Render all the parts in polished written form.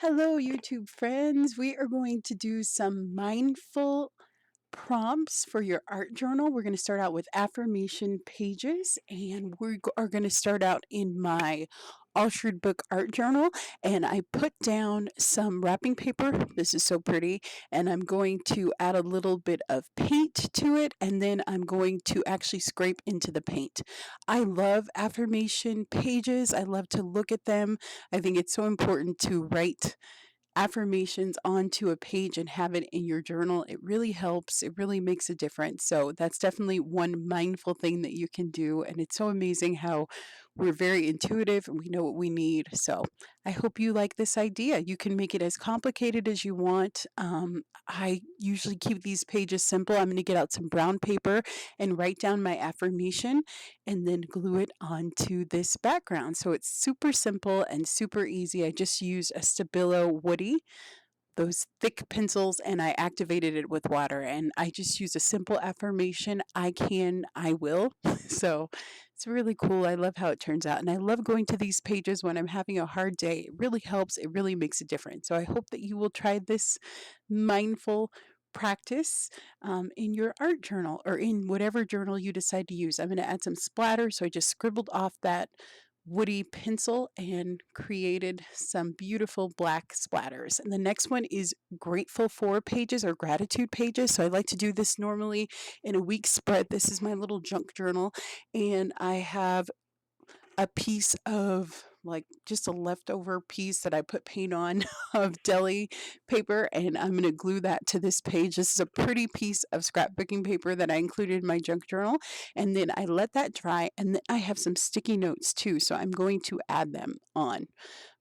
Hello, YouTube friends. We are going to do some mindful prompts for your art journal. We're going to start out with affirmation pages, and we are going to start out in my Alsherd Book art journal. And I put down some wrapping paper. This is so pretty. And I'm going to add a little bit of paint to it, and then I'm going to actually scrape into the paint. I love affirmation pages. I love to look at them. I think it's so important to write affirmations onto a page and have it in your journal. It really helps. It really makes a difference. So that's definitely one mindful thing that you can do. And it's so amazing how we're very intuitive and we know what we need. So I hope you like this idea. You can make it as complicated as you want. I usually keep these pages simple. I'm going to get out some brown paper and write down my affirmation and then glue it onto this background. So it's super simple and super easy. I just used a Stabilo Woody, those thick pencils, and I activated it with water. And I just use a simple affirmation: I can, I will. So it's really cool. I love how it turns out. And I love going to these pages when I'm having a hard day. It really helps. It really makes a difference. So I hope that you will try this mindful practice in your art journal or in whatever journal you decide to use. I'm going to add some splatter. So I just scribbled off that woody pencil and created some beautiful black splatters. And the next one is grateful for pages or gratitude pages. So I like to do this normally in a week spread. This is my little junk journal, and I have a piece of like just a leftover piece that I put paint on of deli paper, and I'm going to glue that to this page. This is a pretty piece of scrapbooking paper that I included in my junk journal, and then I let that dry, and then I have some sticky notes too, so I'm going to add them on.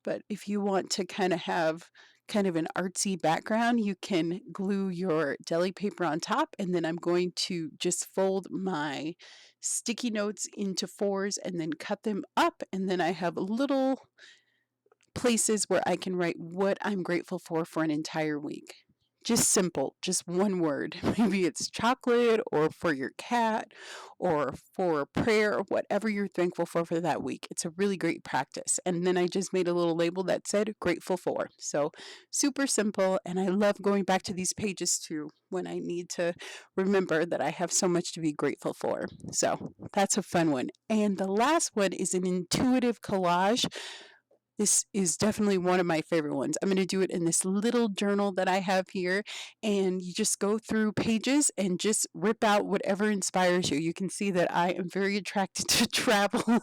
But if you want to kind of have kind of an artsy background, you can glue your deli paper on top, and then I'm going to just fold my sticky notes into fours and then cut them up, and then I have little places where I can write what I'm grateful for an entire week. Just simple, just one word. Maybe it's chocolate or for your cat or for prayer or whatever you're thankful for that week. It's a really great practice. And then I just made a little label that said grateful for. So super simple. And I love going back to these pages too when I need to remember that I have so much to be grateful for. So that's a fun one. And the last one is an intuitive collage. This is definitely one of my favorite ones. I'm going to do it in this little journal that I have here, and you just go through pages and just rip out whatever inspires you. You can see that I am very attracted to travel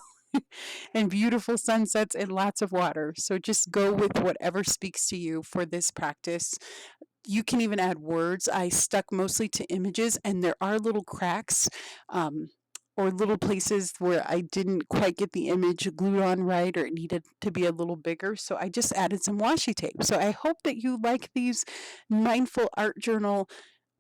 and beautiful sunsets and lots of water. So just go with whatever speaks to you for this practice. You can even add words. I stuck mostly to images, and there are little cracks. Or little places where I didn't quite get the image glued on right or it needed to be a little bigger. So I just added some washi tape. So I hope that you like these mindful art journal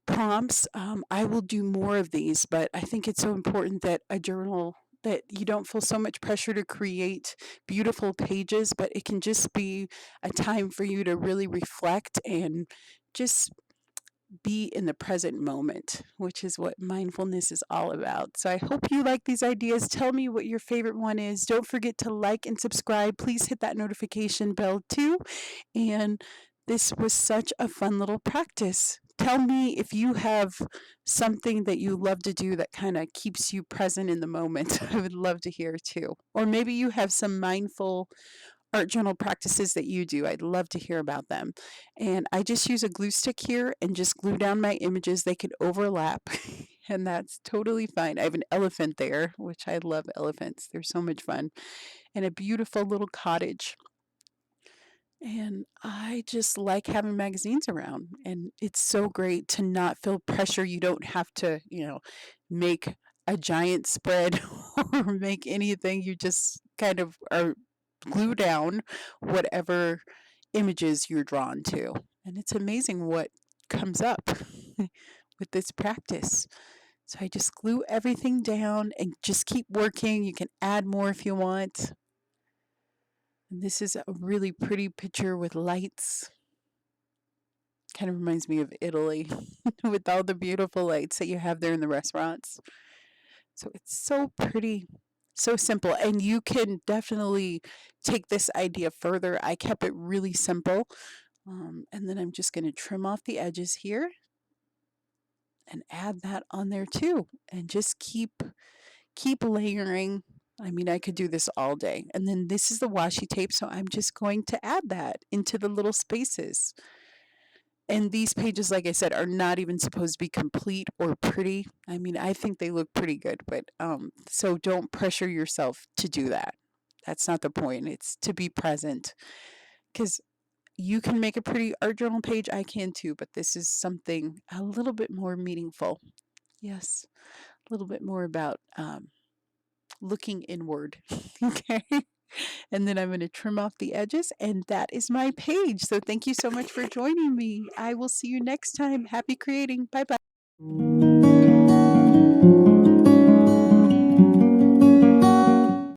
prompts. I will do more of these, but I think it's so important that a journal that you don't feel so much pressure to create beautiful pages, but it can just be a time for you to really reflect and just be in the present moment, which is what mindfulness is all about. So I hope you like these ideas. Tell me what your favorite one is. Don't forget to like and subscribe. Please hit that notification bell too. And this was such a fun little practice. Tell me if you have something that you love to do that kind of keeps you present in the moment. I would love to hear too. Or maybe you have some mindful art journal practices that you do. I'd love to hear about them. And I just use a glue stick here and just glue down my images. They could overlap, and that's totally fine. I have an elephant there, which I love elephants. They're so much fun. And a beautiful little cottage. And I just like having magazines around. And it's so great to not feel pressure. You don't have to, make a giant spread or make anything. You just kind of are glue down whatever images you're drawn to. And it's amazing what comes up with this practice. So I just glue everything down and just keep working. You can add more if you want. And this is a really pretty picture with lights. Kind of reminds me of Italy with all the beautiful lights that you have there in the restaurants. So it's so pretty. So simple, and you can definitely take this idea further. I kept it really simple. And then I'm just going to trim off the edges here and add that on there too, and just keep layering. I mean, I could do this all day. And then this is the washi tape, so I'm just going to add that into the little spaces. And these pages, like I said, are not even supposed to be complete or pretty. I mean, I think they look pretty good, but so don't pressure yourself to do that. That's not the point. It's to be present, because you can make a pretty art journal page. I can too, but this is something a little bit more meaningful. Yes, a little bit more about looking inward. Okay. And then I'm going to trim off the edges, and that is my page. So thank you so much for joining me. I will see you next time. Happy creating. Bye bye.